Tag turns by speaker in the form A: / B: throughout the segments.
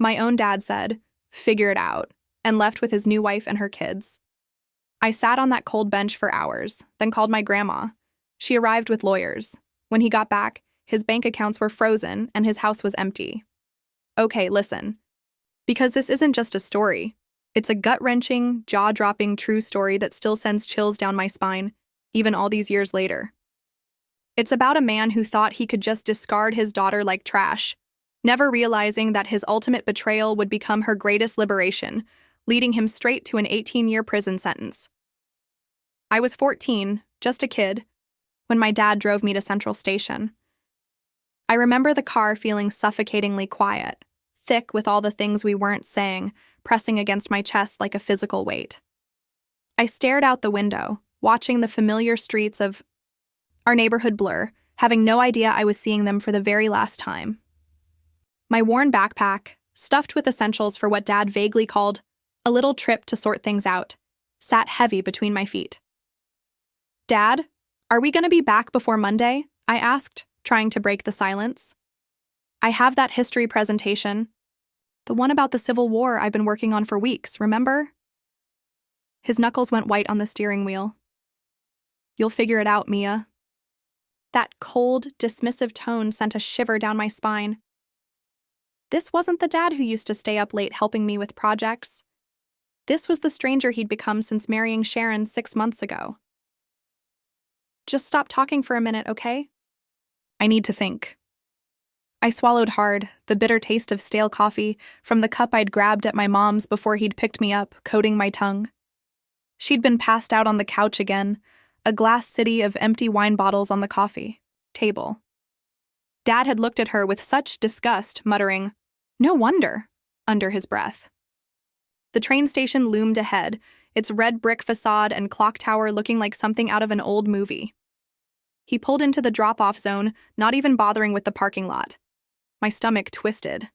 A: My own dad said, "Figure it out," and left with his new wife and her kids. I sat on that cold bench for hours, then called my grandma. She arrived with lawyers. When he got back, his bank accounts were frozen and his house was empty. Okay, listen. Because this isn't just a story. It's a gut-wrenching, jaw-dropping true story that still sends chills down my spine, even all these years later. It's about a man who thought he could just discard his daughter like trash, never realizing that his ultimate betrayal would become her greatest liberation, leading him straight to an 18-year prison sentence. I was 14, just a kid, when my dad drove me to Central Station. I remember the car feeling suffocatingly quiet, thick with all the things we weren't saying, pressing against my chest like a physical weight. I stared out the window, watching the familiar streets of our neighborhood blur, having no idea I was seeing them for the very last time. My worn backpack, stuffed with essentials for what Dad vaguely called a little trip to sort things out, sat heavy between my feet. "Dad, are we going to be back before Monday?" I asked, trying to break the silence. "I have that history presentation. The one about the Civil War I've been working on for weeks, remember?" His knuckles went white on the steering wheel. "You'll figure it out, Mia." That cold, dismissive tone sent a shiver down my spine. This wasn't the dad who used to stay up late helping me with projects. This was the stranger he'd become since marrying Sharon 6 months ago. "Just stop talking for a minute, okay? I need to think." I swallowed hard, the bitter taste of stale coffee from the cup I'd grabbed at my mom's before he'd picked me up, coating my tongue. She'd been passed out on the couch again, a glass city of empty wine bottles on the coffee table. Dad had looked at her with such disgust, muttering, "No wonder," under his breath. The train station loomed ahead, its red brick facade and clock tower looking like something out of an old movie. He pulled into the drop-off zone, not even bothering with the parking lot. My stomach twisted.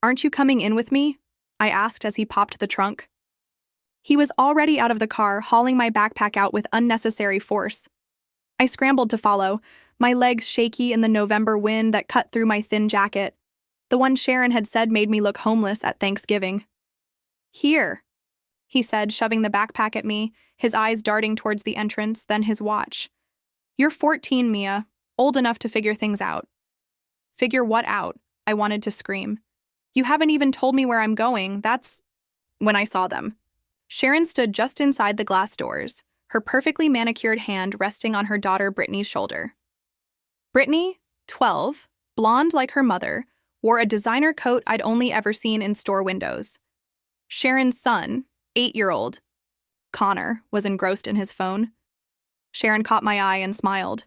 A: "Aren't you coming in with me?" I asked as he popped the trunk. He was already out of the car, hauling my backpack out with unnecessary force. I scrambled to follow, my legs shaky in the November wind that cut through my thin jacket, the one Sharon had said made me look homeless at Thanksgiving. "Here," he said, shoving the backpack at me, his eyes darting towards the entrance, then his watch. "You're 14, Mia, old enough to figure things out." "Figure what out?" I wanted to scream. "You haven't even told me where I'm going, that's—" When I saw them. Sharon stood just inside the glass doors, her perfectly manicured hand resting on her daughter Brittany's shoulder. Brittany, 12, blonde like her mother, wore a designer coat I'd only ever seen in store windows. Sharon's son, 8-year-old, Connor, was engrossed in his phone. Sharon caught my eye and smiled.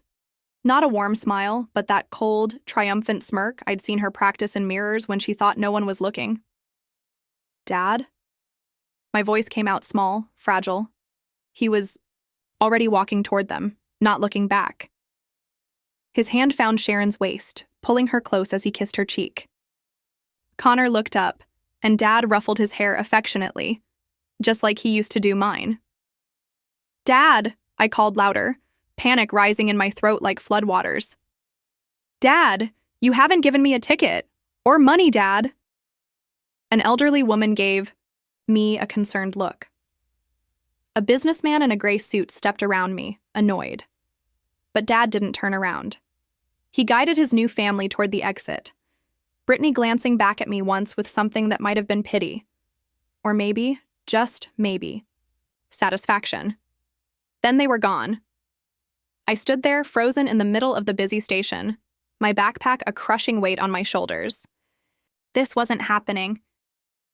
A: Not a warm smile, but that cold, triumphant smirk I'd seen her practice in mirrors when she thought no one was looking. "Dad?" My voice came out small, fragile. He was already walking toward them, not looking back. His hand found Sharon's waist, pulling her close as he kissed her cheek. Connor looked up, and Dad ruffled his hair affectionately, just like he used to do mine. "Dad!" I called louder, panic rising in my throat like floodwaters. "Dad, you haven't given me a ticket. Or money, Dad." An elderly woman gave me a concerned look. A businessman in a gray suit stepped around me, annoyed. But Dad didn't turn around. He guided his new family toward the exit, Brittany glancing back at me once with something that might have been pity. Or maybe, just maybe, satisfaction. Then they were gone. I stood there, frozen in the middle of the busy station, my backpack a crushing weight on my shoulders. This wasn't happening.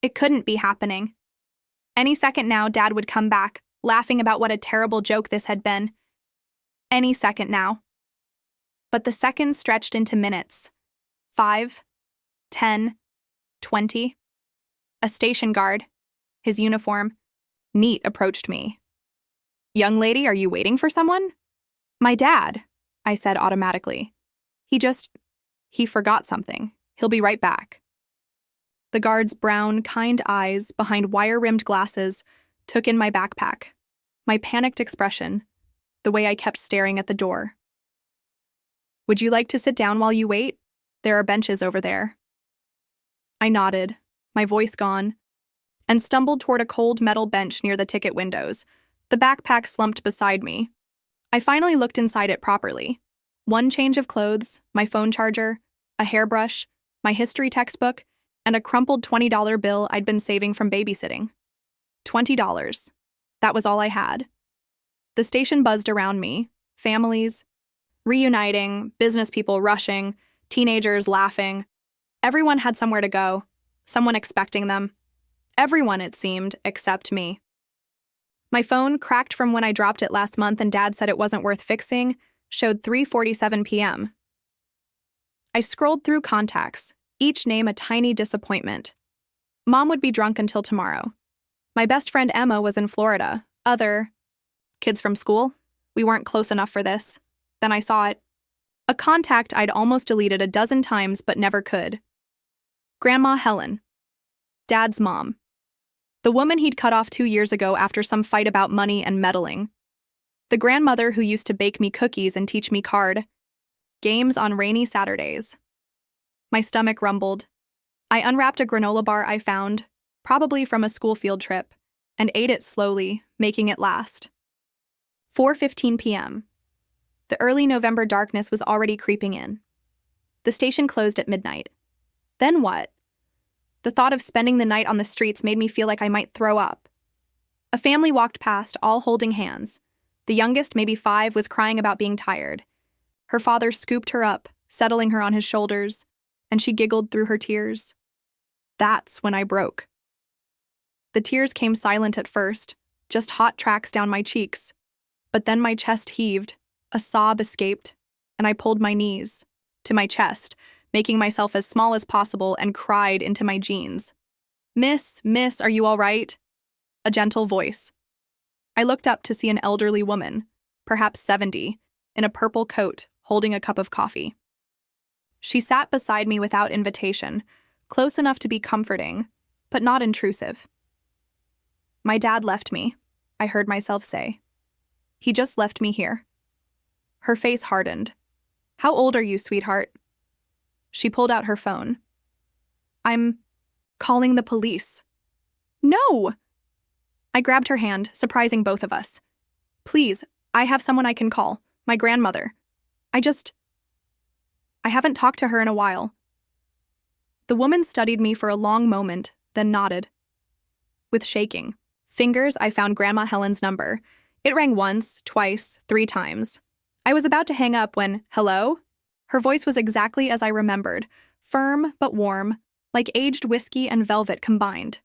A: It couldn't be happening. Any second now, Dad would come back, laughing about what a terrible joke this had been. Any second now. But the seconds stretched into minutes. 5, 10, 20. A station guard, his uniform, neat, approached me. "Young lady, are you waiting for someone?" "My dad," I said automatically. He forgot something. He'll be right back." The guard's brown, kind eyes, behind wire-rimmed glasses, took in my backpack, my panicked expression, the way I kept staring at the door. "Would you like to sit down while you wait? There are benches over there." I nodded, my voice gone, and stumbled toward a cold metal bench near the ticket windows. The backpack slumped beside me. I finally looked inside it properly. One change of clothes, my phone charger, a hairbrush, my history textbook, and a crumpled $20 bill I'd been saving from babysitting. $20. That was all I had. The station buzzed around me, families reuniting, business people rushing, teenagers laughing. Everyone had somewhere to go, someone expecting them. Everyone, it seemed, except me. My phone, cracked from when I dropped it last month and Dad said it wasn't worth fixing, showed 3:47 p.m. I scrolled through contacts, each name a tiny disappointment. Mom would be drunk until tomorrow. My best friend Emma was in Florida. Other kids from school? We weren't close enough for this. Then I saw it. A contact I'd almost deleted a dozen times but never could. Grandma Helen. Dad's mom. The woman he'd cut off 2 years ago after some fight about money and meddling. The grandmother who used to bake me cookies and teach me card games on rainy Saturdays. My stomach rumbled. I unwrapped a granola bar I found, probably from a school field trip, and ate it slowly, making it last. 4:15 p.m. The early November darkness was already creeping in. The station closed at midnight. Then what? The thought of spending the night on the streets made me feel like I might throw up. A family walked past, all holding hands. The youngest, maybe 5, was crying about being tired. Her father scooped her up, settling her on his shoulders, and she giggled through her tears. That's when I broke. The tears came silent at first, just hot tracks down my cheeks. But then my chest heaved, a sob escaped, and I pulled my knees to my chest, making myself as small as possible, and cried into my jeans. Miss, are you all right? A gentle voice. I looked up to see an elderly woman, perhaps 70, in a purple coat, holding a cup of coffee. She sat beside me without invitation, close enough to be comforting, but not intrusive. My dad left me, I heard myself say. He just left me here. Her face hardened. How old are you, sweetheart? She pulled out her phone. I'm calling the police. No! I grabbed her hand, surprising both of us. Please, I have someone I can call. My grandmother. I haven't talked to her in a while. The woman studied me for a long moment, then nodded. With shaking fingers, I found Grandma Helen's number. It rang once, twice, 3 times. I was about to hang up when, hello? Her voice was exactly as I remembered, firm but warm, like aged whiskey and velvet combined.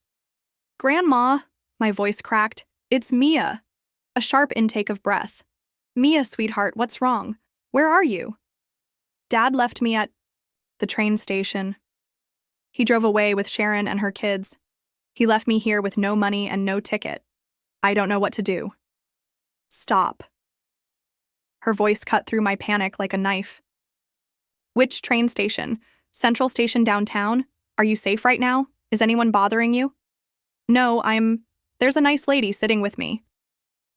A: Grandma, my voice cracked. It's Mia. A sharp intake of breath. Mia, sweetheart, what's wrong? Where are you? Dad left me at the train station. He drove away with Sharon and her kids. He left me here with no money and no ticket. I don't know what to do. Stop. Her voice cut through my panic like a knife. Which train station? Central Station downtown? Are you safe right now? Is anyone bothering you? No, there's a nice lady sitting with me.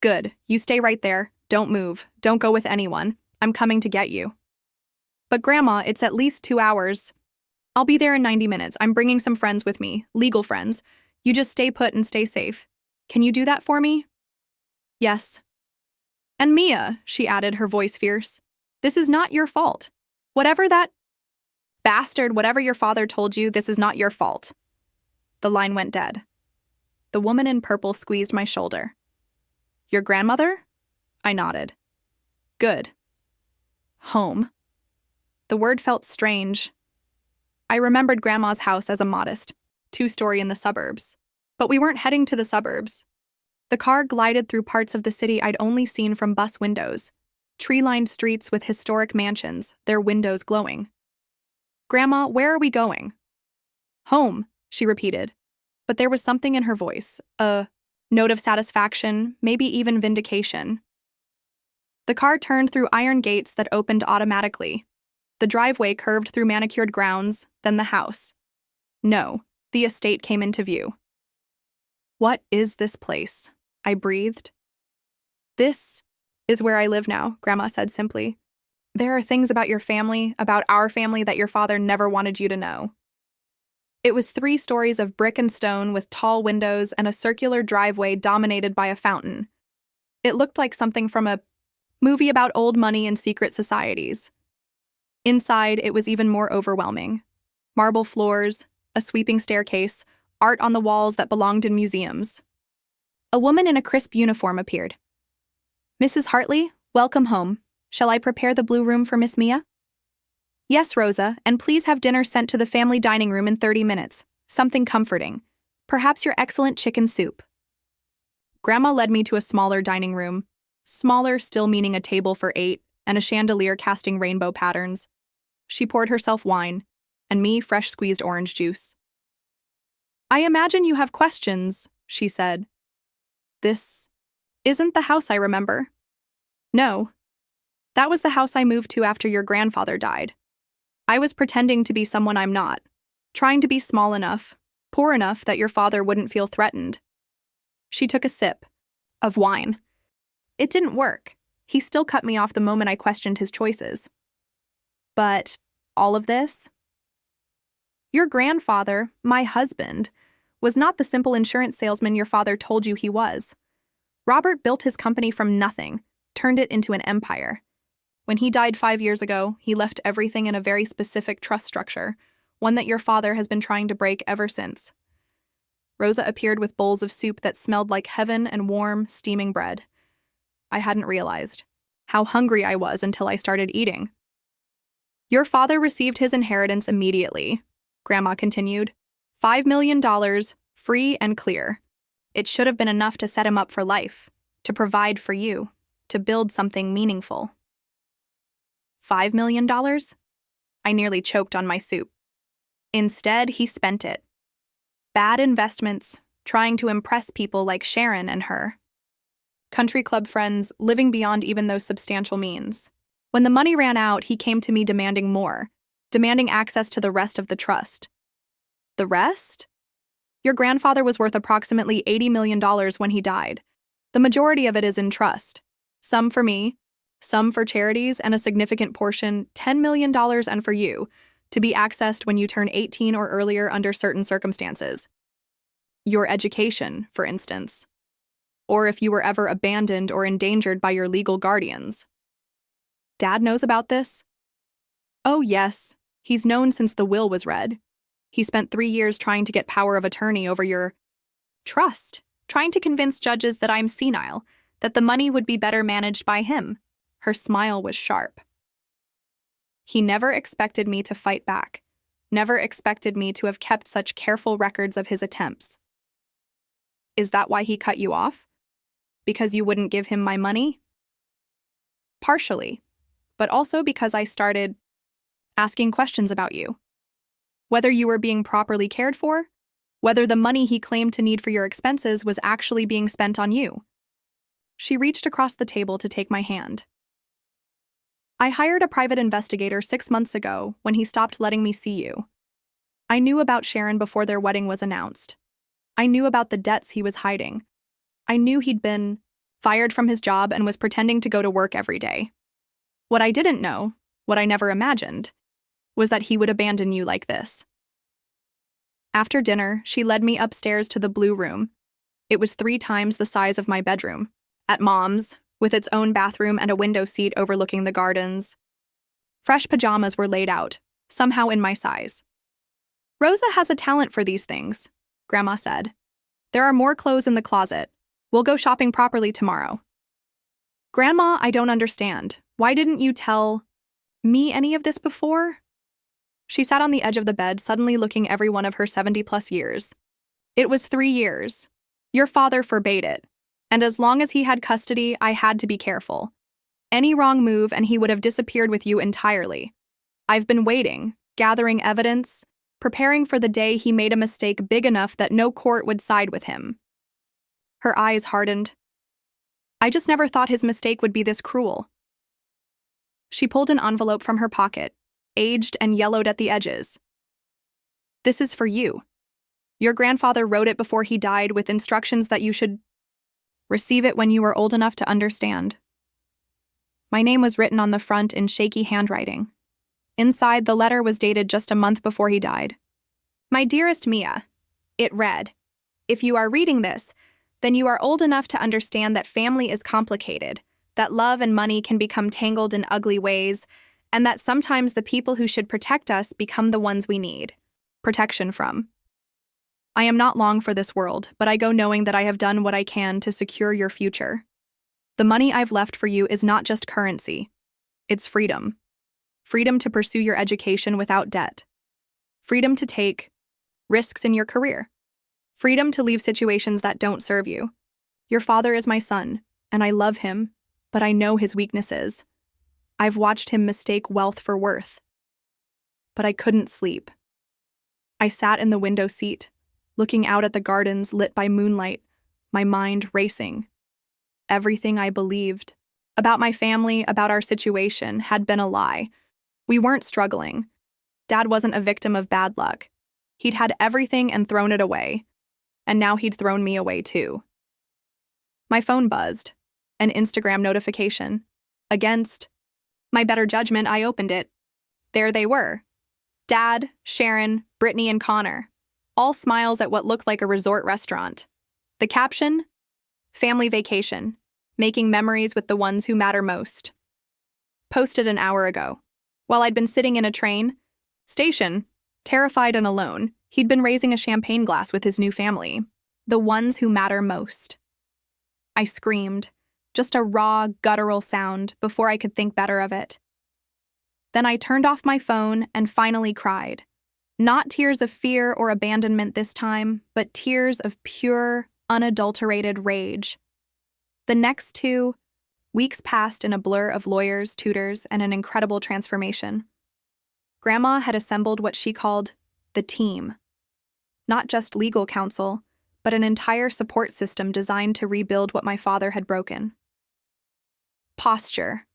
A: Good, you stay right there. Don't move. Don't go with anyone. I'm coming to get you. But Grandma, it's at least 2 hours. I'll be there in 90 minutes. I'm bringing some friends with me, legal friends. You just stay put and stay safe. Can you do that for me? Yes. And Mia, she added, her voice fierce, this is not your fault. Whatever your father told you, this is not your fault. The line went dead. The woman in purple squeezed my shoulder. Your grandmother? I nodded. Good. Home. The word felt strange. I remembered Grandma's house as a modest 2-story in the suburbs. But we weren't heading to the suburbs. The car glided through parts of the city I'd only seen from bus windows, tree-lined streets with historic mansions, their windows glowing. Grandma, where are we going? Home, she repeated, but there was something in her voice, a note of satisfaction, maybe even vindication. The car turned through iron gates that opened automatically. The driveway curved through manicured grounds, then the house. No, the estate came into view. What is this place? I breathed. This is where I live now, Grandma said simply. There are things about your family, about our family, that your father never wanted you to know. It was 3 stories of brick and stone with tall windows and a circular driveway dominated by a fountain. It looked like something from a movie about old money and secret societies. Inside, it was even more overwhelming. Marble floors, a sweeping staircase, art on the walls that belonged in museums. A woman in a crisp uniform appeared. "Mrs. Hartley, welcome home. Shall I prepare the blue room for Miss Mia?" "Yes, Rosa, and please have dinner sent to the family dining room in 30 minutes. Something comforting. Perhaps your excellent chicken soup." Grandma led me to a smaller dining room. Smaller still meaning a table for 8 and a chandelier casting rainbow patterns. She poured herself wine, and me fresh squeezed orange juice. "I imagine you have questions," she said. "This isn't the house I remember." "No. That was the house I moved to after your grandfather died. I was pretending to be someone I'm not, trying to be small enough, poor enough that your father wouldn't feel threatened." She took a sip of wine. It didn't work. He still cut me off the moment I questioned his choices. "But all of this? Your grandfather, my husband, was not the simple insurance salesman your father told you he was. Robert built his company from nothing, turned it into an empire. When he died 5 years ago, he left everything in a very specific trust structure, one that your father has been trying to break ever since." Rosa appeared with bowls of soup that smelled like heaven and warm, steaming bread. I hadn't realized how hungry I was until I started eating. "Your father received his inheritance immediately," Grandma continued. $5 million, free and clear. It should have been enough to set him up for life, to provide for you, to build something meaningful. $5 million? I nearly choked on my soup. Instead, he spent it. Bad investments, trying to impress people like Sharon and her. Country club friends, living beyond even those substantial means. When the money ran out, he came to me demanding more, demanding access to the rest of the trust. The rest? Your grandfather was worth approximately $80 million when he died. The majority of it is in trust. Some for me, some for charities, and a significant portion, $10 million and for you, to be accessed when you turn 18 or earlier under certain circumstances. Your education, for instance. Or if you were ever abandoned or endangered by your legal guardians. Dad knows about this? Oh, yes. He's known since the will was read. He spent 3 years trying to get power of attorney over your trust, trying to convince judges that I'm senile, that the money would be better managed by him. Her smile was sharp. He never expected me to fight back, never expected me to have kept such careful records of his attempts. Is that why he cut you off? Because you wouldn't give him my money? Partially, but also because I started asking questions about you. Whether you were being properly cared for, whether the money he claimed to need for your expenses was actually being spent on you. She reached across the table to take my hand. I hired a private investigator 6 months ago when he stopped letting me see you. I knew about Sharon before their wedding was announced. I knew about the debts he was hiding. I knew he'd been fired from his job and was pretending to go to work every day. What I didn't know, what I never imagined, was that he would abandon you like this. After dinner, she led me upstairs to the blue room. It was 3 times the size of my bedroom. At Mom's, with its own bathroom and a window seat overlooking the gardens. Fresh pajamas were laid out, somehow in my size. Rosa has a talent for these things, Grandma said. There are more clothes in the closet. We'll go shopping properly tomorrow. Grandma, I don't understand. Why didn't you tell me any of this before? She sat on the edge of the bed, suddenly looking every one of her 70-plus years. It was 3 years. Your father forbade it. And as long as he had custody, I had to be careful. Any wrong move and he would have disappeared with you entirely. I've been waiting, gathering evidence, preparing for the day he made a mistake big enough that no court would side with him. Her eyes hardened. I just never thought his mistake would be this cruel. She pulled an envelope from her pocket, aged and yellowed at the edges. This is for you. Your grandfather wrote it before he died with instructions that you should receive it when you were old enough to understand. My name was written on the front in shaky handwriting. Inside, the letter was dated just a month before he died. My dearest Mia, it read, if you are reading this, then you are old enough to understand that family is complicated, that love and money can become tangled in ugly ways, and that sometimes the people who should protect us become the ones we need protection from. I am not long for this world, but I go knowing that I have done what I can to secure your future. The money I've left for you is not just currency. It's freedom. Freedom to pursue your education without debt. Freedom to take risks in your career. Freedom to leave situations that don't serve you. Your father is my son, and I love him, but I know his weaknesses. I've watched him mistake wealth for worth. But I couldn't sleep. I sat in the window seat, looking out at the gardens lit by moonlight, my mind racing. Everything I believed about my family, about our situation, had been a lie. We weren't struggling. Dad wasn't a victim of bad luck. He'd had everything and thrown it away. And now he'd thrown me away too. My phone buzzed. An Instagram notification. Against my better judgment, I opened it. There they were. Dad, Sharon, Brittany, and Connor. All smiles at what looked like a resort restaurant. The caption? Family vacation. Making memories with the ones who matter most. Posted an hour ago. While I'd been sitting in a train station, terrified and alone, he'd been raising a champagne glass with his new family. The ones who matter most. I screamed, just a raw, guttural sound before I could think better of it. Then I turned off my phone and finally cried. Not tears of fear or abandonment this time, but tears of pure, unadulterated rage. The next 2 weeks passed in a blur of lawyers, tutors, and an incredible transformation. Grandma had assembled what she called the team. Not just legal counsel, but an entire support system designed to rebuild what my father had broken. Posture,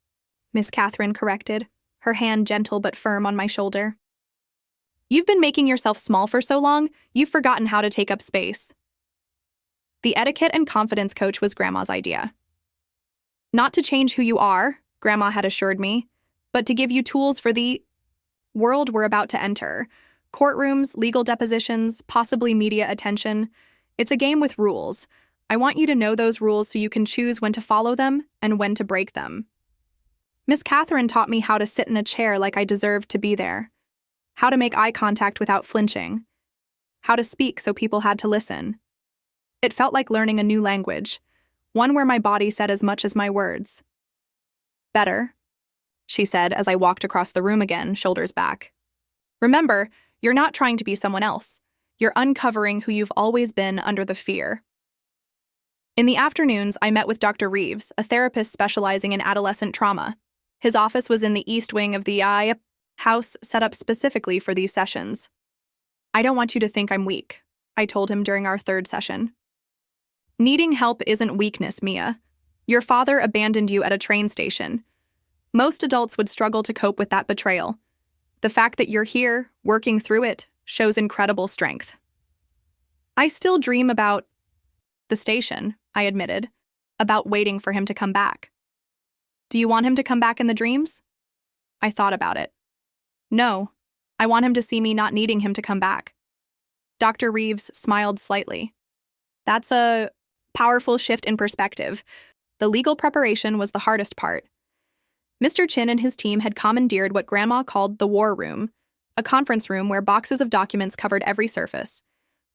A: Miss Catherine corrected, her hand gentle but firm on my shoulder. You've been making yourself small for so long, you've forgotten how to take up space. The etiquette and confidence coach was Grandma's idea. Not to change who you are, Grandma had assured me, but to give you tools for the world we're about to enter. Courtrooms, legal depositions, possibly media attention. It's a game with rules. I want you to know those rules so you can choose when to follow them and when to break them. Miss Catherine taught me how to sit in a chair like I deserved to be there, how to make eye contact without flinching, how to speak so people had to listen. It felt like learning a new language, one where my body said as much as my words. Better, she said as I walked across the room again, shoulders back. Remember, you're not trying to be someone else. You're uncovering who you've always been under the fear. In the afternoons, I met with Dr. Reeves, a therapist specializing in adolescent trauma. His office was in the east wing of the house set up specifically for these sessions. I don't want you to think I'm weak, I told him during our 3rd session. Needing help isn't weakness, Mia. Your father abandoned you at a train station. Most adults would struggle to cope with that betrayal. The fact that you're here, working through it, shows incredible strength. I still dream about the station, I admitted, about waiting for him to come back. Do you want him to come back in the dreams? I thought about it. No, I want him to see me not needing him to come back. Dr. Reeves smiled slightly. That's a powerful shift in perspective. The legal preparation was the hardest part. Mr. Chin and his team had commandeered what Grandma called the war room, a conference room where boxes of documents covered every surface.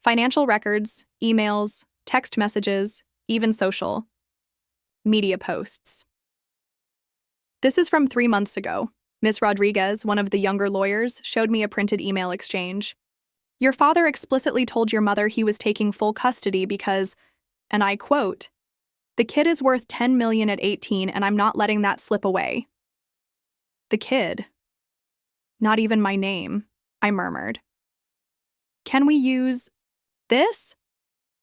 A: Financial records, emails, text messages, even social media posts. This is from 3 months ago. Ms. Rodriguez, one of the younger lawyers, showed me a printed email exchange. Your father explicitly told your mother he was taking full custody because, and I quote, "The kid is worth $10 million at 18 and I'm not letting that slip away." The kid. Not even my name, I murmured. Can we use this?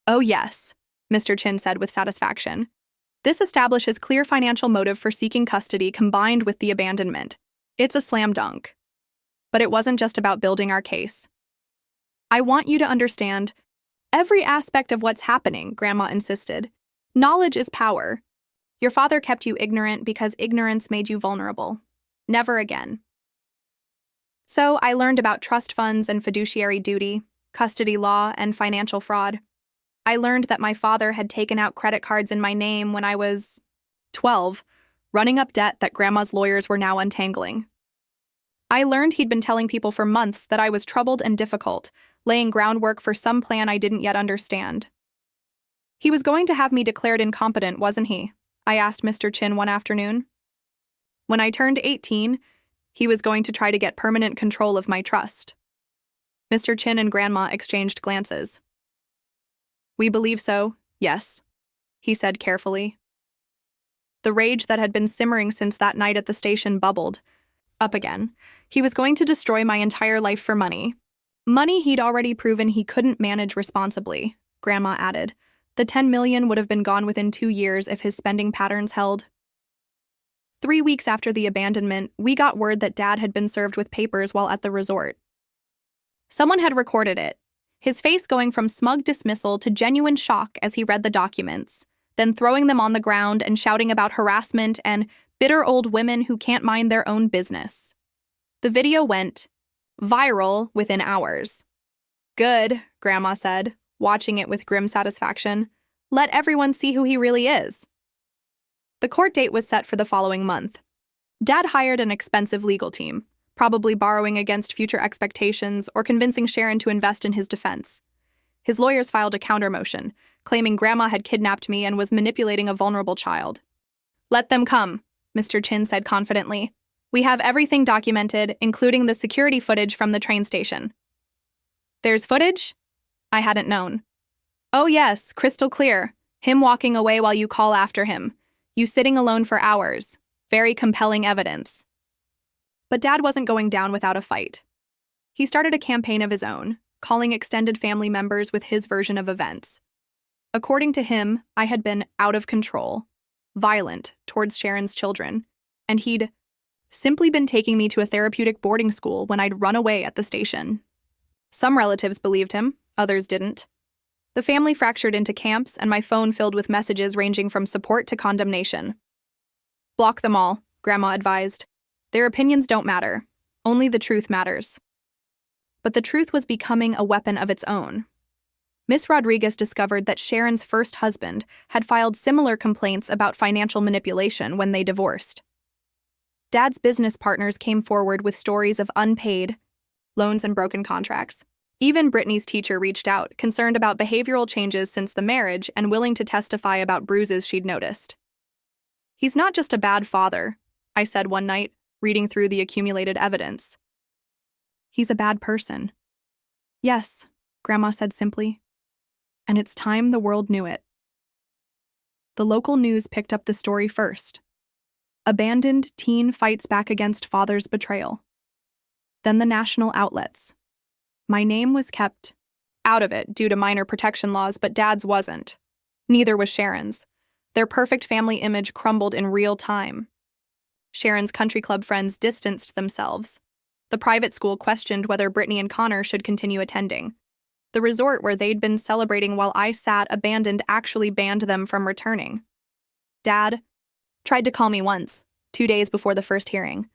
A: Oh yes, Mr. Chin said with satisfaction. This establishes clear financial motive for seeking custody combined with the abandonment. It's a slam dunk. But it wasn't just about building our case. I want you to understand every aspect of what's happening, Grandma insisted. Knowledge is power. Your father kept you ignorant because ignorance made you vulnerable. Never again. So I learned about trust funds and fiduciary duty, custody law, and financial fraud. I learned that my father had taken out credit cards in my name when I was 12, running up debt that Grandma's lawyers were now untangling. I learned he'd been telling people for months that I was troubled and difficult, laying groundwork for some plan I didn't yet understand. He was going to have me declared incompetent, wasn't he? I asked Mr. Chin one afternoon. When I turned 18, he was going to try to get permanent control of my trust. Mr. Chin and Grandma exchanged glances. We believe so, yes, he said carefully. The rage that had been simmering since that night at the station bubbled up again. He was going to destroy my entire life for money. Money he'd already proven he couldn't manage responsibly, Grandma added. The $10 million would have been gone within 2 years if his spending patterns held. 3 weeks after the abandonment, we got word that Dad had been served with papers while at the resort. Someone had recorded it, his face going from smug dismissal to genuine shock as he read the documents, then throwing them on the ground and shouting about harassment and bitter old women who can't mind their own business. The video went viral within hours. Good, Grandma said, watching it with grim satisfaction. Let everyone see who he really is. The court date was set for the following month. Dad hired an expensive legal team, probably borrowing against future expectations or convincing Sharon to invest in his defense. His lawyers filed a counter motion, claiming Grandma had kidnapped me and was manipulating a vulnerable child. Let them come, Mr. Chin said confidently. We have everything documented, including the security footage from the train station. There's footage? I hadn't known. Oh yes, crystal clear. Him walking away while you call after him. You sitting alone for hours. Very compelling evidence. But Dad wasn't going down without a fight. He started a campaign of his own, calling extended family members with his version of events. According to him, I had been out of control, violent towards Sharon's children, and he'd simply been taking me to a therapeutic boarding school when I'd run away at the station. Some relatives believed him, others didn't. The family fractured into camps, and my phone filled with messages ranging from support to condemnation. Block them all, Grandma advised. Their opinions don't matter. Only the truth matters. But the truth was becoming a weapon of its own. Miss Rodriguez discovered that Sharon's first husband had filed similar complaints about financial manipulation when they divorced. Dad's business partners came forward with stories of unpaid loans and broken contracts. Even Brittany's teacher reached out, concerned about behavioral changes since the marriage and willing to testify about bruises she'd noticed. He's not just a bad father, I said one night, reading through the accumulated evidence. He's a bad person. Yes, Grandma said simply. And it's time the world knew it. The local news picked up the story first. Abandoned teen fights back against father's betrayal. Then the national outlets. My name was kept out of it due to minor protection laws, but Dad's wasn't. Neither was Sharon's. Their perfect family image crumbled in real time. Sharon's country club friends distanced themselves. The private school questioned whether Brittany and Connor should continue attending. The resort where they'd been celebrating while I sat abandoned actually banned them from returning. Dad tried to call me once, 2 days before the first hearing.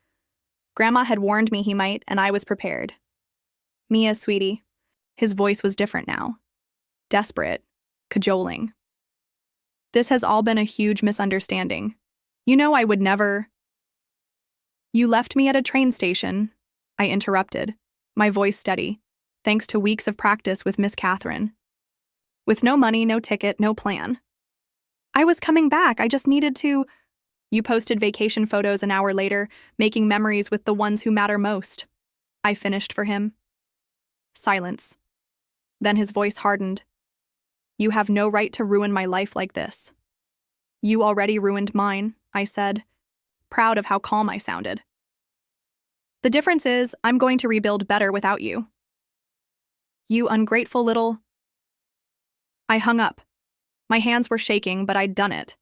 A: Grandma had warned me he might, and I was prepared. Mia, sweetie. His voice was different now. Desperate, cajoling. This has all been a huge misunderstanding. You know I would never... You left me at a train station, I interrupted, my voice steady, thanks to weeks of practice with Miss Catherine. With no money, no ticket, no plan. I was coming back, I just needed to... You posted vacation photos an hour later, making memories with the ones who matter most. I finished for him. Silence. Then his voice hardened. You have no right to ruin my life like this. You already ruined mine, I said, proud of how calm I sounded. The difference is, I'm going to rebuild better without you. You ungrateful little... I hung up. My hands were shaking, but I'd done it.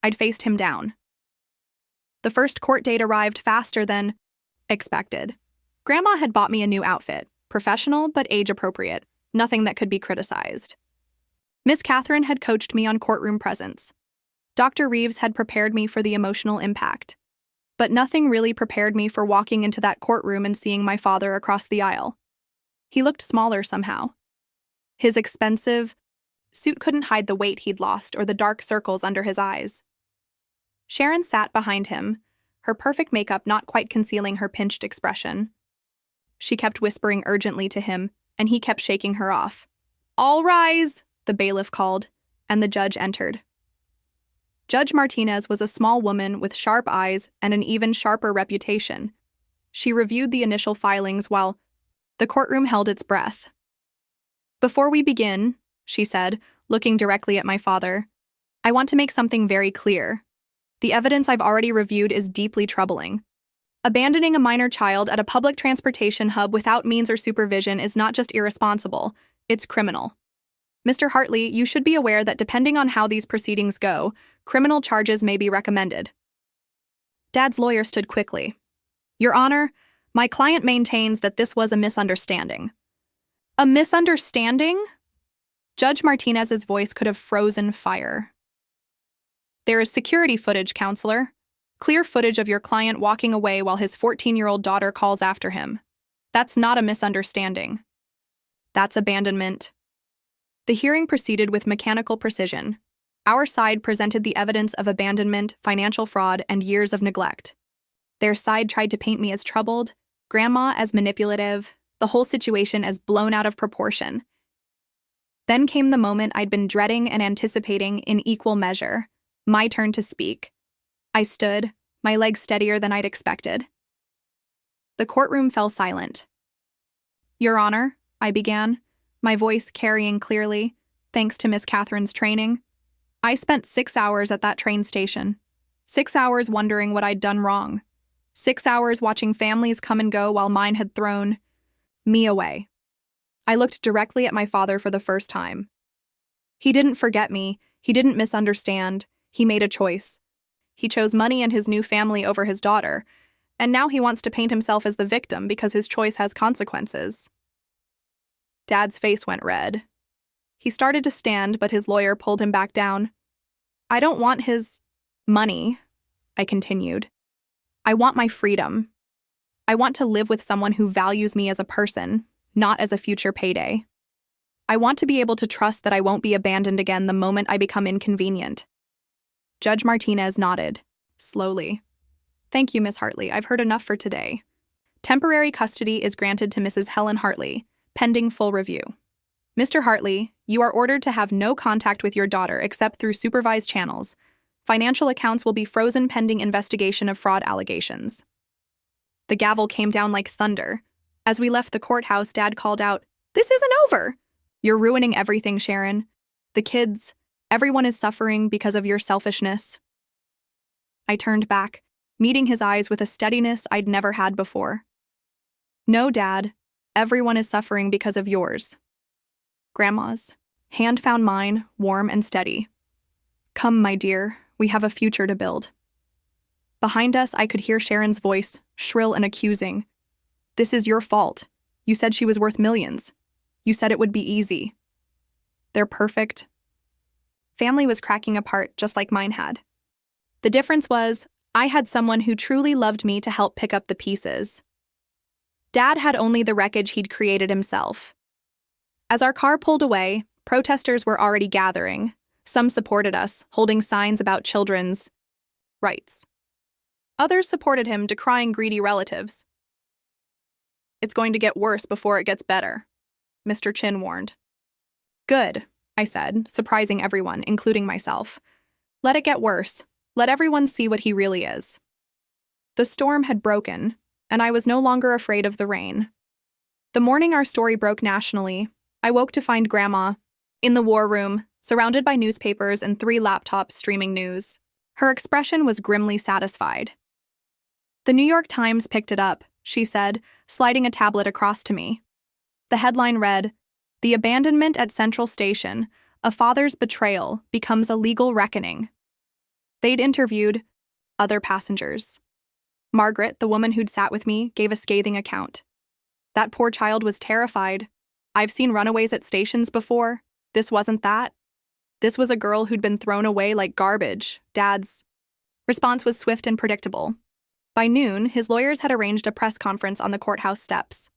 A: I'd faced him down. The first court date arrived faster than expected. Grandma had bought me a new outfit, professional but age-appropriate, nothing that could be criticized. Miss Catherine had coached me on courtroom presence. Dr. Reeves had prepared me for the emotional impact. But nothing really prepared me for walking into that courtroom and seeing my father across the aisle. He looked smaller somehow. His expensive suit couldn't hide the weight he'd lost or the dark circles under his eyes. Sharon sat behind him, her perfect makeup not quite concealing her pinched expression. She kept whispering urgently to him, and he kept shaking her off. "All rise," the bailiff called, and the judge entered. Judge Martinez was a small woman with sharp eyes and an even sharper reputation. She reviewed the initial filings while the courtroom held its breath. "Before we begin," she said, looking directly at my father, "I want to make something very clear. The evidence I've already reviewed is deeply troubling. Abandoning a minor child at a public transportation hub without means or supervision is not just irresponsible, it's criminal. Mr. Hartley, you should be aware that depending on how these proceedings go, criminal charges may be recommended." Dad's lawyer stood quickly. "Your Honor, my client maintains that this was a misunderstanding." "A misunderstanding?" Judge Martinez's voice could have frozen fire. "There is security footage, counselor. Clear footage of your client walking away while his 14-year-old daughter calls after him. That's not a misunderstanding. That's abandonment." The hearing proceeded with mechanical precision. Our side presented the evidence of abandonment, financial fraud, and years of neglect. Their side tried to paint me as troubled, Grandma as manipulative, the whole situation as blown out of proportion. Then came the moment I'd been dreading and anticipating in equal measure. My turn to speak. I stood, my legs steadier than I'd expected. The courtroom fell silent. "Your Honor," I began, my voice carrying clearly, thanks to Miss Catherine's training. "I spent 6 hours at that train station. 6 hours wondering what I'd done wrong. 6 hours watching families come and go while mine had thrown me away." I looked directly at my father for the first time. He didn't forget me, he didn't misunderstand, he made a choice. He chose money and his new family over his daughter, and now he wants to paint himself as the victim because his choice has consequences. Dad's face went red. He started to stand, but his lawyer pulled him back down. "I don't want his money," I continued. "I want my freedom. I want to live with someone who values me as a person, not as a future payday. I want to be able to trust that I won't be abandoned again the moment I become inconvenient." Judge Martinez nodded, slowly. "Thank you, Miss Hartley. I've heard enough for today. Temporary custody is granted to Mrs. Helen Hartley, pending full review. Mr. Hartley, you are ordered to have no contact with your daughter except through supervised channels. Financial accounts will be frozen pending investigation of fraud allegations." The gavel came down like thunder. As we left the courthouse, Dad called out, "This isn't over! You're ruining everything, Sharon. The kids, everyone is suffering because of your selfishness." I turned back, meeting his eyes with a steadiness I'd never had before. "No, Dad, everyone is suffering because of yours." Grandma's hand found mine, warm and steady. "Come, my dear, we have a future to build." Behind us, I could hear Sharon's voice, shrill and accusing. "This is your fault. You said she was worth millions. You said it would be easy. They're perfect." Family was cracking apart just like mine had. The difference was, I had someone who truly loved me to help pick up the pieces. Dad had only the wreckage he'd created himself. As our car pulled away, protesters were already gathering. Some supported us, holding signs about children's rights. Others supported him, decrying greedy relatives. "It's going to get worse before it gets better," Mr. Chin warned. "Good," I said, surprising everyone, including myself. "Let it get worse. Let everyone see what he really is." The storm had broken, and I was no longer afraid of the rain. The morning our story broke nationally, I woke to find Grandma in the war room, surrounded by newspapers and 3 laptops streaming news. Her expression was grimly satisfied. "The New York Times picked it up," she said, sliding a tablet across to me. The headline read, "The abandonment at Central Station, a father's betrayal becomes a legal reckoning." They'd interviewed other passengers. Margaret, the woman who'd sat with me, gave a scathing account. "That poor child was terrified. I've seen runaways at stations before. This wasn't that. This was a girl who'd been thrown away like garbage." Dad's response was swift and predictable. By noon, his lawyers had arranged a press conference on the courthouse steps.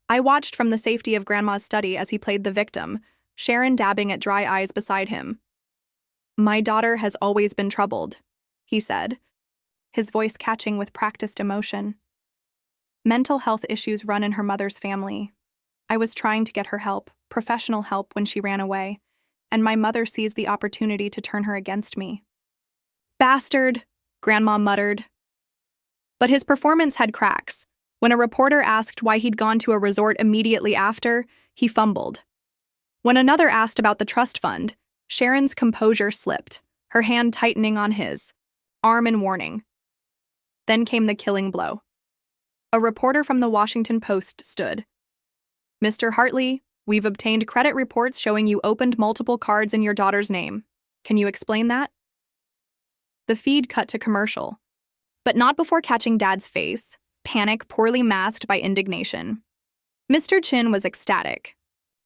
A: I watched from the safety of Grandma's study as he played the victim, Sharon dabbing at dry eyes beside him. "My daughter has always been troubled," he said, his voice catching with practiced emotion. "Mental health issues run in her mother's family. I was trying to get her help, professional help, when she ran away, and my mother seized the opportunity to turn her against me." "Bastard," Grandma muttered. But his performance had cracks. When a reporter asked why he'd gone to a resort immediately after, he fumbled. When another asked about the trust fund, Sharon's composure slipped, her hand tightening on his arm in warning. Then came the killing blow. A reporter from the Washington Post stood. "Mr. Hartley, we've obtained credit reports showing you opened multiple cards in your daughter's name. Can you explain that?" The feed cut to commercial, but not before catching Dad's face, panic poorly masked by indignation. Mr. Chin was ecstatic.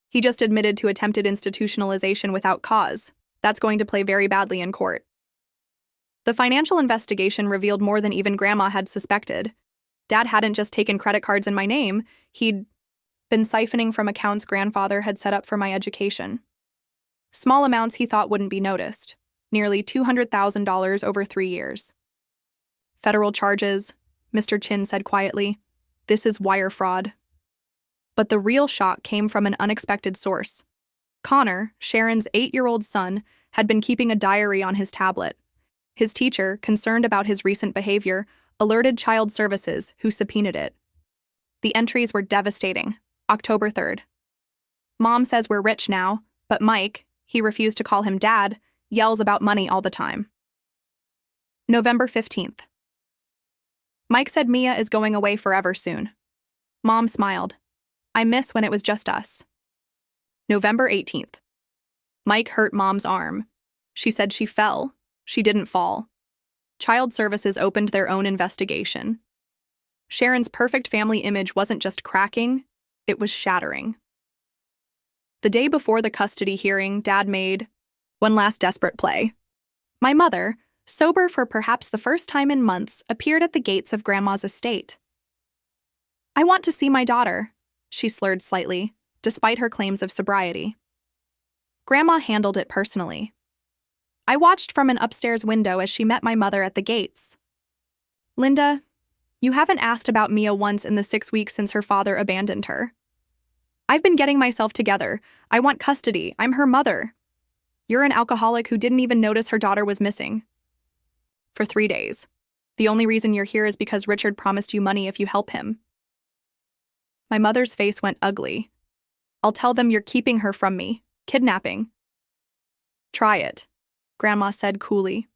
A: He just admitted to attempted institutionalization without cause. That's going to play very badly in court. The financial investigation revealed more than even Grandma had suspected. Dad hadn't just taken credit cards in my name, he'd been siphoning from accounts grandfather had set up for my education. Small amounts he thought wouldn't be noticed. Nearly $200,000 over 3 years. "Federal charges," Mr. Chin said quietly. "This is wire fraud." But the real shock came from an unexpected source. Connor, Sharon's 8-year-old son, had been keeping a diary on his tablet. His teacher, concerned about his recent behavior, alerted Child Services, who subpoenaed it. The entries were devastating. October 3rd. "Mom says we're rich now, but Mike," he refused to call him Dad, "yells about money all the time." November 15th. "Mike said Mia is going away forever soon." Mom smiled. "I miss when it was just us." November 18th. Mike hurt Mom's arm. She said she fell. She didn't fall. Child Services opened their own investigation. Sharon's perfect family image wasn't just cracking, it was shattering. The day before the custody hearing, Dad made one last desperate play. My mother, sober for perhaps the first time in months, appeared at the gates of Grandma's estate. "I want to see my daughter," she slurred slightly, despite her claims of sobriety. Grandma handled it personally. I watched from an upstairs window as she met my mother at the gates. "Linda, you haven't asked about Mia once in the 6 weeks since her father abandoned her. I've been getting myself together. I want custody. I'm her mother. You're an alcoholic who didn't even notice her daughter was missing. For 3 days. The only reason you're here is because Richard promised you money if you help him." My mother's face went ugly. "I'll tell them you're keeping her from me. Kidnapping." "Try it," Grandma said coolly.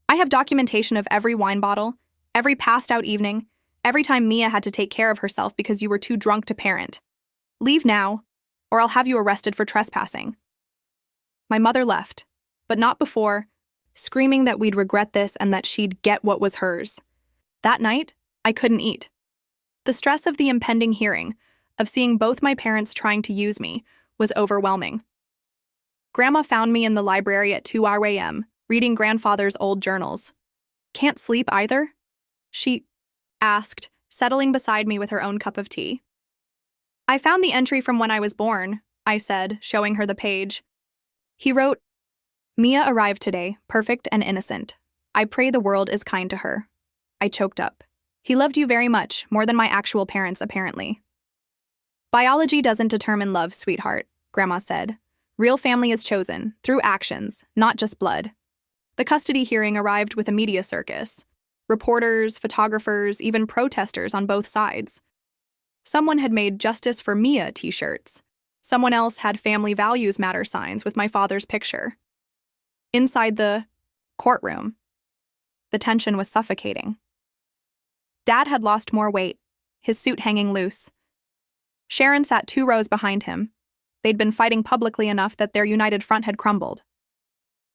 A: "I have documentation of every wine bottle, every passed-out evening, every time Mia had to take care of herself because you were too drunk to parent. Leave now, or I'll have you arrested for trespassing." My mother left, but not before, screaming that we'd regret this and that she'd get what was hers. That night, I couldn't eat. The stress of the impending hearing, of seeing both my parents trying to use me, was overwhelming. Grandma found me in the library at 2 a.m., reading grandfather's old journals. "Can't sleep either?" she asked, settling beside me with her own cup of tea. "I found the entry from when I was born," I said, showing her the page. He wrote, "Mia arrived today, perfect and innocent. I pray the world is kind to her." I choked up. "He loved you very much, more than my actual parents, apparently." "Biology doesn't determine love, sweetheart," Grandma said. "Real family is chosen, through actions, not just blood." The custody hearing arrived with a media circus. Reporters, photographers, even protesters on both sides. Someone had made Justice for Mia t-shirts. Someone else had Family Values Matter signs with my father's picture. Inside the courtroom, the tension was suffocating. Dad had lost more weight, his suit hanging loose. Sharon sat 2 rows behind him. They'd been fighting publicly enough that their united front had crumbled.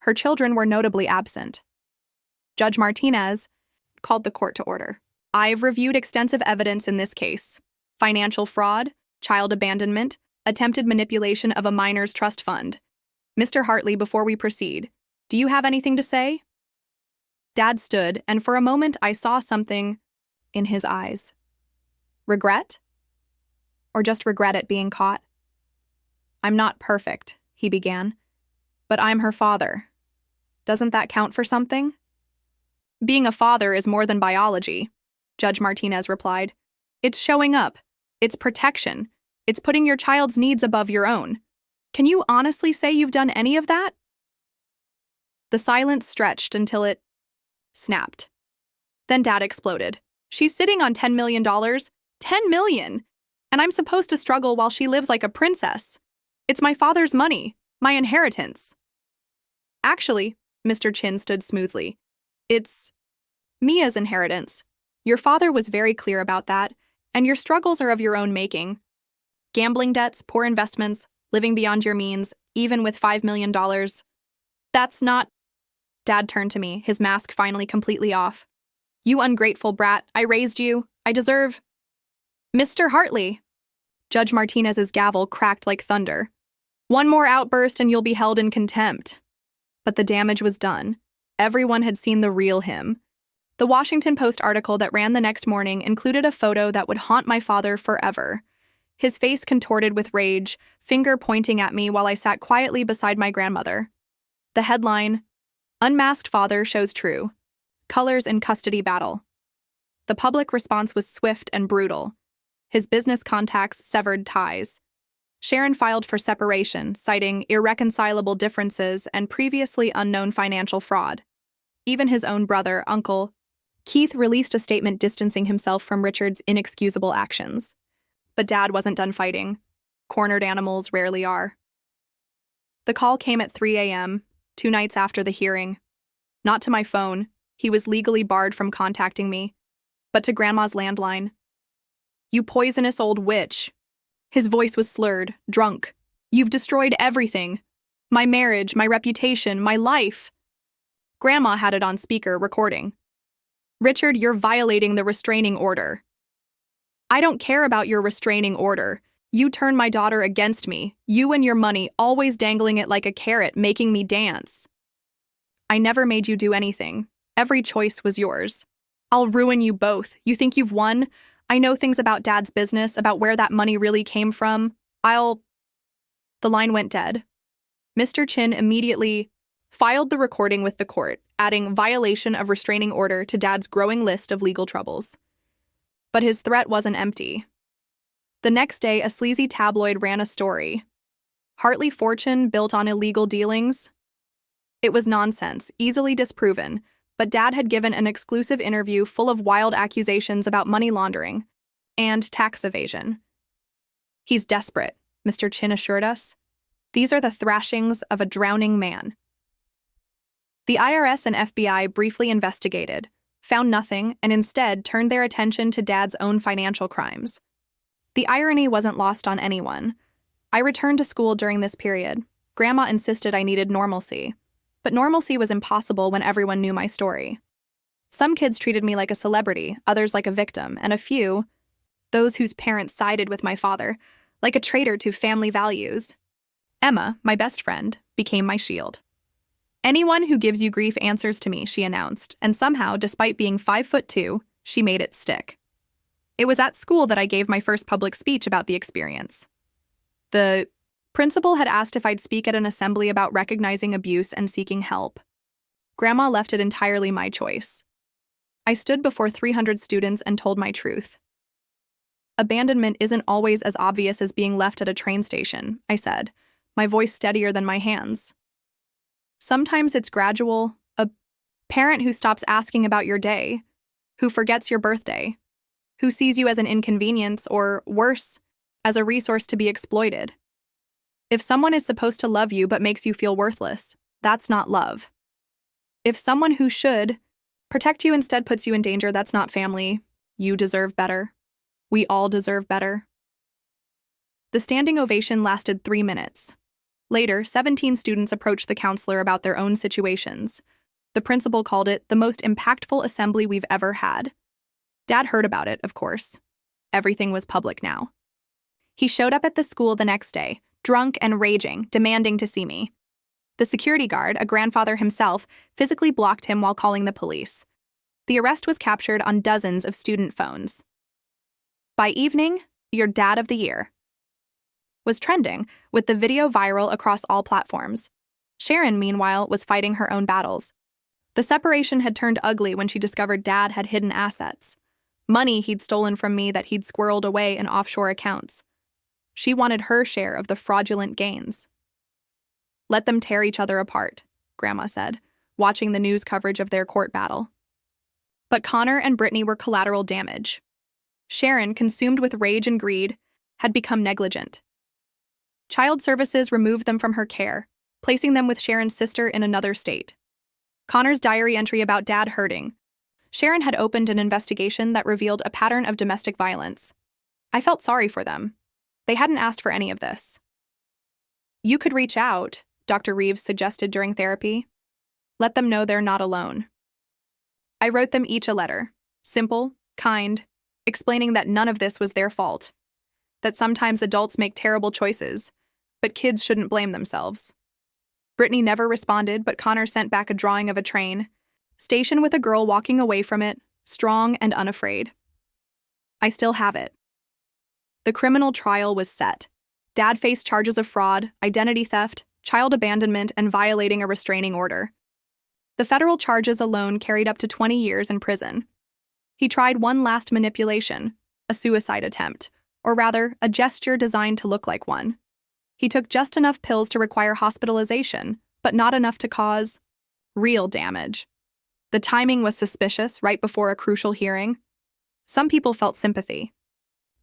A: Her children were notably absent. Judge Martinez called the court to order. "I've reviewed extensive evidence in this case. Financial fraud, child abandonment, attempted manipulation of a minor's trust fund. Mr. Hartley, before we proceed, do you have anything to say?" Dad stood, and for a moment I saw something in his eyes. Regret? or just regret it being caught? "I'm not perfect," he began, "but I'm her father. Doesn't that count for something?" "Being a father is more than biology," Judge Martinez replied. "It's showing up. It's protection. It's putting your child's needs above your own. Can you honestly say you've done any of that?" The silence stretched until it snapped. Then Dad exploded. "She's sitting on $10 million. $10 million! And I'm supposed to struggle while she lives like a princess. It's my father's money, my inheritance." "Actually," Mr. Chin stood smoothly, "it's Mia's inheritance. Your father was very clear about that, and your struggles are of your own making. Gambling debts, poor investments, living beyond your means, even with $5 million. That's not—" Dad turned to me, his mask finally completely off. "You ungrateful brat, I raised you. I deserve—" "Mr. Hartley!" Judge Martinez's gavel cracked like thunder. "One more outburst and you'll be held in contempt." But the damage was done. Everyone had seen the real him. The Washington Post article that ran the next morning included a photo that would haunt my father forever. His face contorted with rage, finger pointing at me while I sat quietly beside my grandmother. The headline, "Unmasked Father Shows True. Colors in Custody Battle." The public response was swift and brutal. His business contacts severed ties. Sharon filed for separation, citing irreconcilable differences and previously unknown financial fraud. Even his own brother, Uncle Keith, released a statement distancing himself from Richard's inexcusable actions. But Dad wasn't done fighting. Cornered animals rarely are. The call came at 3 a.m., 2 nights after the hearing. Not to my phone. He was legally barred from contacting me. But to Grandma's landline. "You poisonous old witch." His voice was slurred, drunk. "You've destroyed everything. My marriage, my reputation, my life." Grandma had it on speaker, recording. "Richard, you're violating the restraining order." "I don't care about your restraining order. You turned my daughter against me. You and your money, always dangling it like a carrot, making me dance." "I never made you do anything. Every choice was yours. I'll ruin you both. You think you've won? I know things about Dad's business, about where that money really came from. The line went dead. Mr. Chin immediately filed the recording with the court, adding violation of restraining order to Dad's growing list of legal troubles. But his threat wasn't empty. The next day, a sleazy tabloid ran a story. Hartley fortune built on illegal dealings? It was nonsense, easily disproven, but Dad had given an exclusive interview full of wild accusations about money laundering and tax evasion. "He's desperate," Mr. Chin assured us. "These are the thrashings of a drowning man." The IRS and FBI briefly investigated, found nothing, and instead turned their attention to Dad's own financial crimes. The irony wasn't lost on anyone. I returned to school during this period. Grandma insisted I needed normalcy. But normalcy was impossible when everyone knew my story. Some kids treated me like a celebrity, others like a victim, and a few, those whose parents sided with my father, like a traitor to family values. Emma, my best friend, became my shield. "Anyone who gives you grief answers to me," she announced, and somehow, despite being 5'2", she made it stick. It was at school that I gave my first public speech about the experience. The principal had asked if I'd speak at an assembly about recognizing abuse and seeking help. Grandma left it entirely my choice. I stood before 300 students and told my truth. "Abandonment isn't always as obvious as being left at a train station," I said, my voice steadier than my hands. "Sometimes it's gradual, a parent who stops asking about your day, who forgets your birthday, who sees you as an inconvenience or, worse, as a resource to be exploited. If someone is supposed to love you but makes you feel worthless, that's not love. If someone who should protect you instead puts you in danger, that's not family. You deserve better. We all deserve better." The standing ovation lasted 3 minutes. Later, 17 students approached the counselor about their own situations. The principal called it the most impactful assembly we've ever had. Dad heard about it, of course. Everything was public now. He showed up at the school the next day, drunk and raging, demanding to see me. The security guard, a grandfather himself, physically blocked him while calling the police. The arrest was captured on dozens of student phones. By evening, Your Dad of the Year, was trending, with the video viral across all platforms. Sharon, meanwhile, was fighting her own battles. The separation had turned ugly when she discovered Dad had hidden assets. Money he'd stolen from me that he'd squirreled away in offshore accounts. She wanted her share of the fraudulent gains. Let them tear each other apart, Grandma said, watching the news coverage of their court battle. But Connor and Brittany were collateral damage. Sharon, consumed with rage and greed, had become negligent. Child Services removed them from her care, placing them with Sharon's sister in another state. Connor's diary entry about Dad hurting. Sharon had opened an investigation that revealed a pattern of domestic violence. I felt sorry for them. They hadn't asked for any of this. You could reach out, Dr. Reeves suggested during therapy. Let them know they're not alone. I wrote them each a letter, simple, kind, explaining that none of this was their fault, that sometimes adults make terrible choices, but kids shouldn't blame themselves. Brittany never responded, but Connor sent back a drawing of a train, stationed with a girl walking away from it, strong and unafraid. I still have it. The criminal trial was set. Dad faced charges of fraud, identity theft, child abandonment, and violating a restraining order. The federal charges alone carried up to 20 years in prison. He tried one last manipulation, a suicide attempt, or rather, a gesture designed to look like one. He took just enough pills to require hospitalization, but not enough to cause real damage. The timing was suspicious right before a crucial hearing. Some people felt sympathy.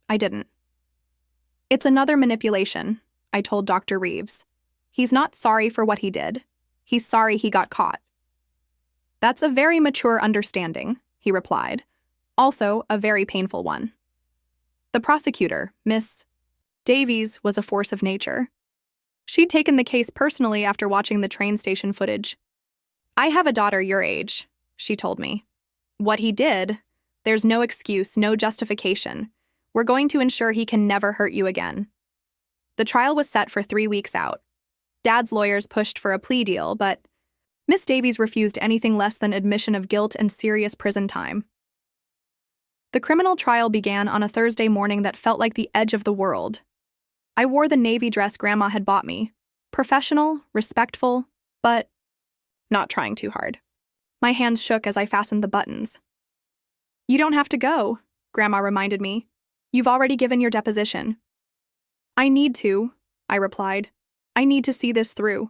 A: I didn't. It's another manipulation, I told Dr. Reeves. He's not sorry for what he did. He's sorry he got caught. That's a very mature understanding, he replied. Also, a very painful one. The prosecutor, Miss Davies, was a force of nature. She'd taken the case personally after watching the train station footage. I have a daughter your age, she told me. What he did, there's no excuse, no justification. We're going to ensure he can never hurt you again. The trial was set for 3 weeks out. Dad's lawyers pushed for a plea deal, but Miss Davies refused anything less than admission of guilt and serious prison time. The criminal trial began on a Thursday morning that felt like the edge of the world. I wore the navy dress Grandma had bought me. Professional, respectful, but not trying too hard. My hands shook as I fastened the buttons. You don't have to go, Grandma reminded me. You've already given your deposition. I need to, I replied. I need to see this through.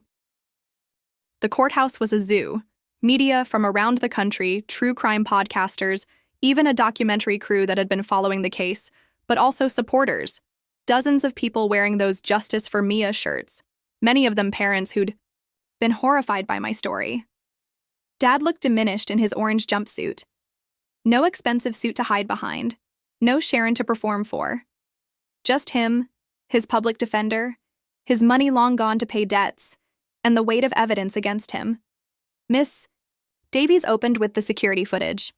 A: The courthouse was a zoo. Media from around the country, true crime podcasters, even a documentary crew that had been following the case, but also supporters. Dozens of people wearing those Justice for Mia shirts, many of them parents who'd been horrified by my story. Dad looked diminished in his orange jumpsuit. No expensive suit to hide behind. No Sharon to perform for. Just him, his public defender, his money long gone to pay debts, and the weight of evidence against him. Miss Davies opened with the security footage.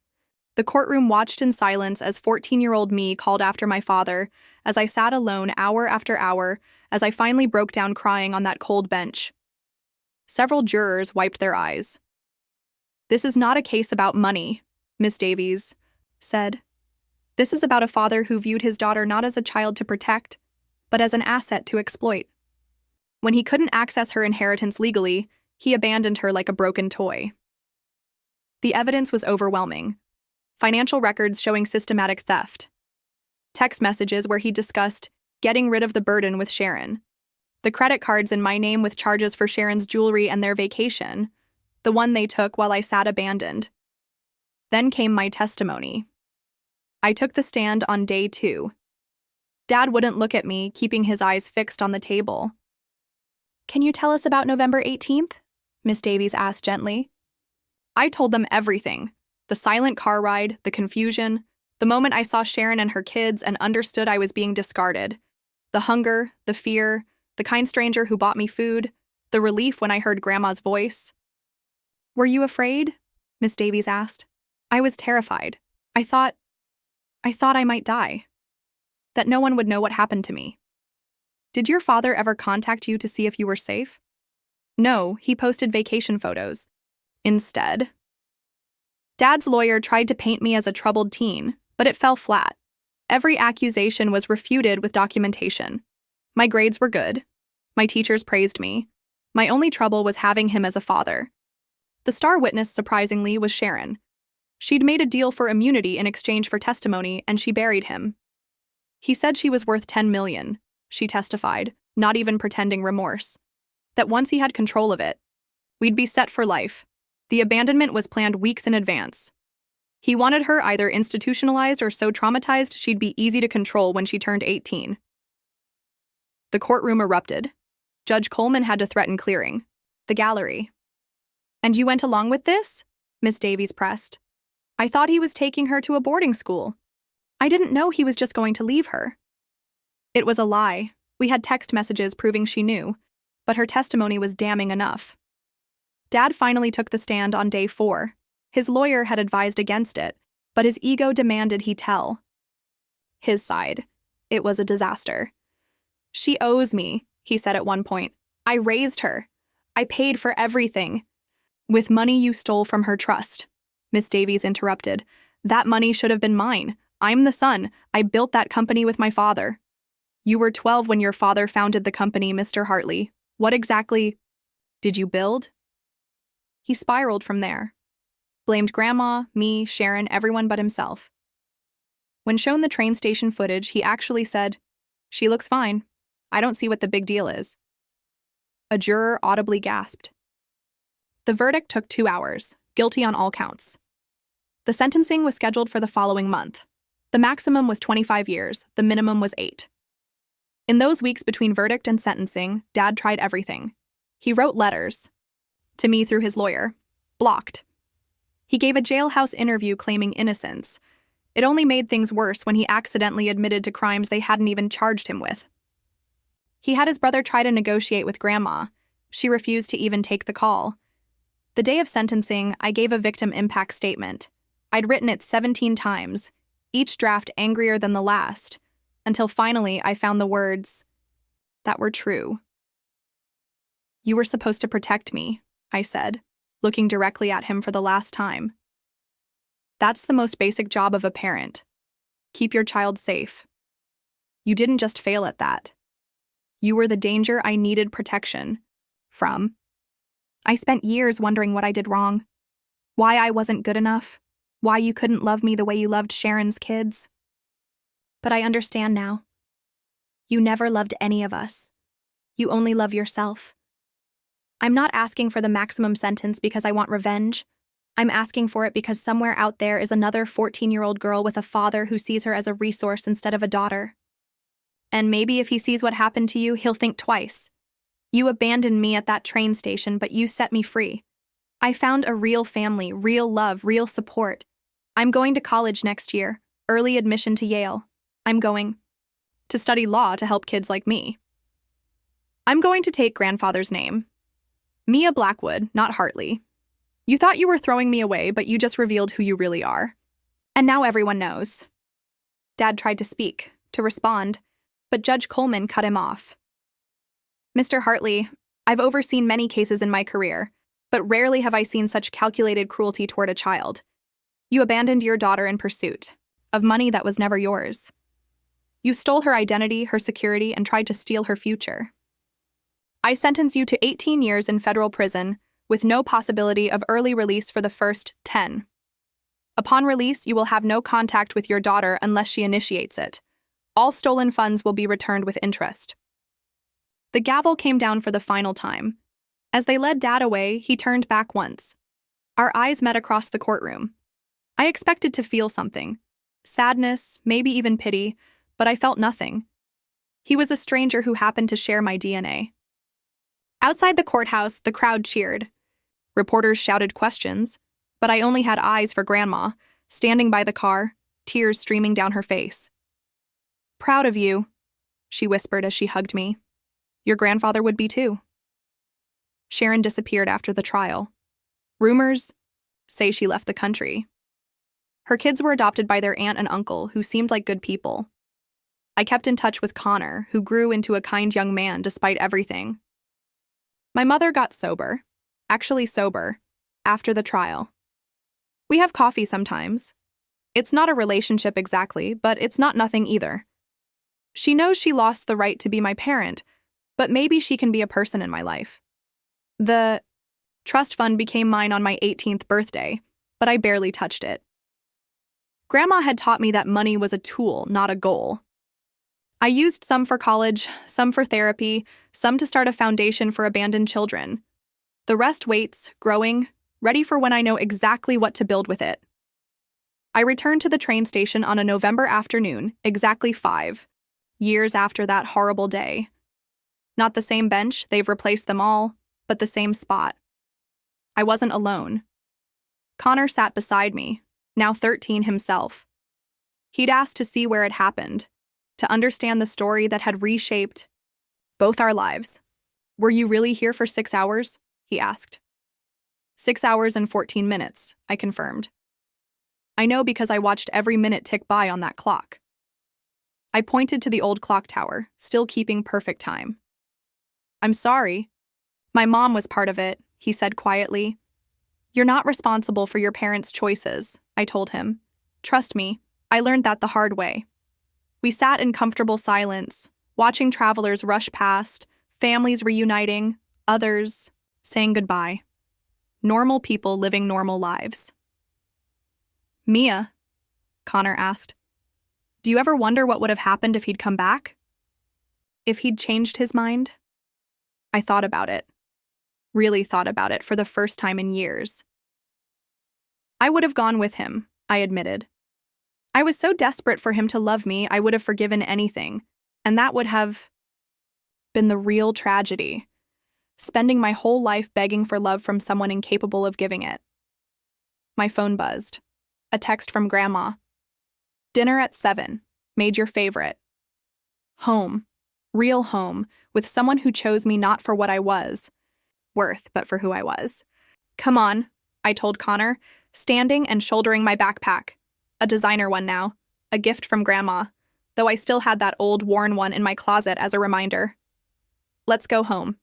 A: The courtroom watched in silence as 14-year-old me called after my father, as I sat alone hour after hour, as I finally broke down crying on that cold bench. Several jurors wiped their eyes. This is not a case about money, Miss Davies said. This is about a father who viewed his daughter not as a child to protect, but as an asset to exploit. When he couldn't access her inheritance legally, he abandoned her like a broken toy. The evidence was overwhelming. Financial records showing systematic theft. Text messages where he discussed getting rid of the burden with Sharon. The credit cards in my name with charges for Sharon's jewelry and their vacation, the one they took while I sat abandoned. Then came my testimony. I took the stand on day 2. Dad wouldn't look at me, keeping his eyes fixed on the table. Can you tell us about November 18th? Miss Davies asked gently. I told them everything. The silent car ride, the confusion, the moment I saw Sharon and her kids and understood I was being discarded, the hunger, the fear, the kind stranger who bought me food, the relief when I heard Grandma's voice. Were you afraid? Miss Davies asked. I was terrified. I thought I might die. That no one would know what happened to me. Did your father ever contact you to see if you were safe? No, he posted vacation photos. Instead, Dad's lawyer tried to paint me as a troubled teen, but it fell flat. Every accusation was refuted with documentation. My grades were good. My teachers praised me. My only trouble was having him as a father. The star witness, surprisingly, was Sharon. She'd made a deal for immunity in exchange for testimony, and she buried him. He said she was worth $10 million, she testified, not even pretending remorse. That once he had control of it, we'd be set for life. The abandonment was planned weeks in advance. He wanted her either institutionalized or so traumatized she'd be easy to control when she turned 18. The courtroom erupted. Judge Coleman had to threaten clearing the gallery. "And you went along with this?" Miss Davies pressed. "I thought he was taking her to a boarding school. I didn't know he was just going to leave her." It was a lie. We had text messages proving she knew, but her testimony was damning enough. Dad finally took the stand on day 4. His lawyer had advised against it, but his ego demanded he tell. His side. It was a disaster. "She owes me," he said at one point. "I raised her. I paid for everything." "With money you stole from her trust," Miss Davies interrupted. "That money should have been mine. I'm the son. I built that company with my father." "You were 12 when your father founded the company, Mr. Hartley. What exactly did you build?" He spiraled from there. Blamed Grandma, me, Sharon, everyone but himself. When shown the train station footage, he actually said, "She looks fine. I don't see what the big deal is." A juror audibly gasped. The verdict took 2 hours, guilty on all counts. The sentencing was scheduled for the following month. The maximum was 25 years, the minimum was 8. In those weeks between verdict and sentencing, Dad tried everything. He wrote letters. To me through his lawyer. Blocked. He gave a jailhouse interview claiming innocence. It only made things worse when he accidentally admitted to crimes they hadn't even charged him with. He had his brother try to negotiate with Grandma. She refused to even take the call. The day of sentencing, I gave a victim impact statement. I'd written it 17 times, each draft angrier than the last, until finally I found the words that were true. "You were supposed to protect me," I said, looking directly at him for the last time. "That's the most basic job of a parent. Keep your child safe. You didn't just fail at that. You were the danger I needed protection from. I spent years wondering what I did wrong, why I wasn't good enough, why you couldn't love me the way you loved Sharon's kids. But I understand now. You never loved any of us. You only love yourself. I'm not asking for the maximum sentence because I want revenge. I'm asking for it because somewhere out there is another 14-year-old girl with a father who sees her as a resource instead of a daughter. And maybe if he sees what happened to you, he'll think twice. You abandoned me at that train station, but you set me free. I found a real family, real love, real support. I'm going to college next year, early admission to Yale. I'm going to study law to help kids like me. I'm going to take grandfather's name. Mia Blackwood, not Hartley. You thought you were throwing me away, but you just revealed who you really are. And now everyone knows." Dad tried to speak, to respond, but Judge Coleman cut him off. "Mr. Hartley, I've overseen many cases in my career, but rarely have I seen such calculated cruelty toward a child. You abandoned your daughter in pursuit of money that was never yours. You stole her identity, her security, and tried to steal her future. I sentence you to 18 years in federal prison with no possibility of early release for the first 10. Upon release, you will have no contact with your daughter unless she initiates it. All stolen funds will be returned with interest." The gavel came down for the final time. As they led Dad away, he turned back once. Our eyes met across the courtroom. I expected to feel something. Sadness, maybe even pity, but I felt nothing. He was a stranger who happened to share my DNA. Outside the courthouse, the crowd cheered. Reporters shouted questions, but I only had eyes for Grandma, standing by the car, tears streaming down her face. "Proud of you," she whispered as she hugged me. "Your grandfather would be too." Sharon disappeared after the trial. Rumors say she left the country. Her kids were adopted by their aunt and uncle, who seemed like good people. I kept in touch with Connor, who grew into a kind young man despite everything. My mother got sober, actually sober, after the trial. We have coffee sometimes. It's not a relationship exactly, but it's not nothing either. She knows she lost the right to be my parent, but maybe she can be a person in my life. The trust fund became mine on my 18th birthday, but I barely touched it. Grandma had taught me that money was a tool, not a goal. I used some for college, some for therapy, some to start a foundation for abandoned children. The rest waits, growing, ready for when I know exactly what to build with it. I returned to the train station on a November afternoon, exactly 5 years after that horrible day. Not the same bench, they've replaced them all, but the same spot. I wasn't alone. Connor sat beside me, now 13 himself. He'd asked to see where it happened, to understand the story that had reshaped both our lives. "Were you really here for 6 hours?" he asked. 6 hours and 14 minutes, I confirmed. I know because I watched every minute tick by on that clock. I pointed to the old clock tower, still keeping perfect time. "I'm sorry. My mom was part of it," he said quietly. "You're not responsible for your parents' choices," I told him. "Trust me, I learned that the hard way." We sat in comfortable silence, watching travelers rush past, families reuniting, others saying goodbye. Normal people living normal lives. "Mia," Connor asked, "do you ever wonder what would have happened if he'd come back? If he'd changed his mind?" I thought about it. Really thought about it for the first time in years. I would have gone with him, I admitted. I was so desperate for him to love me, I would have forgiven anything, and that would have been the real tragedy. Spending my whole life begging for love from someone incapable of giving it. My phone buzzed. A text from Grandma. "Dinner at 7. Made your favorite. Home. Real home, with someone who chose me not for what I was worth, but for who I was." "Come on," I told Connor, standing and shouldering my backpack. A designer one now. A gift from Grandma, though I still had that old worn one in my closet as a reminder. "Let's go home."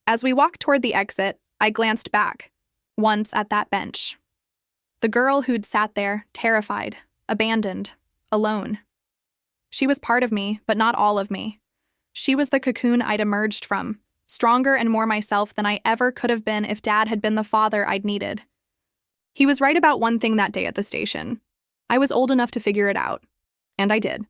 A: As we walked toward the exit, I glanced back, once at that bench. The girl who'd sat there, terrified, abandoned, alone. She was part of me, but not all of me. She was the cocoon I'd emerged from, stronger and more myself than I ever could have been if Dad had been the father I'd needed. He was right about one thing that day at the station. I was old enough to figure it out, and I did.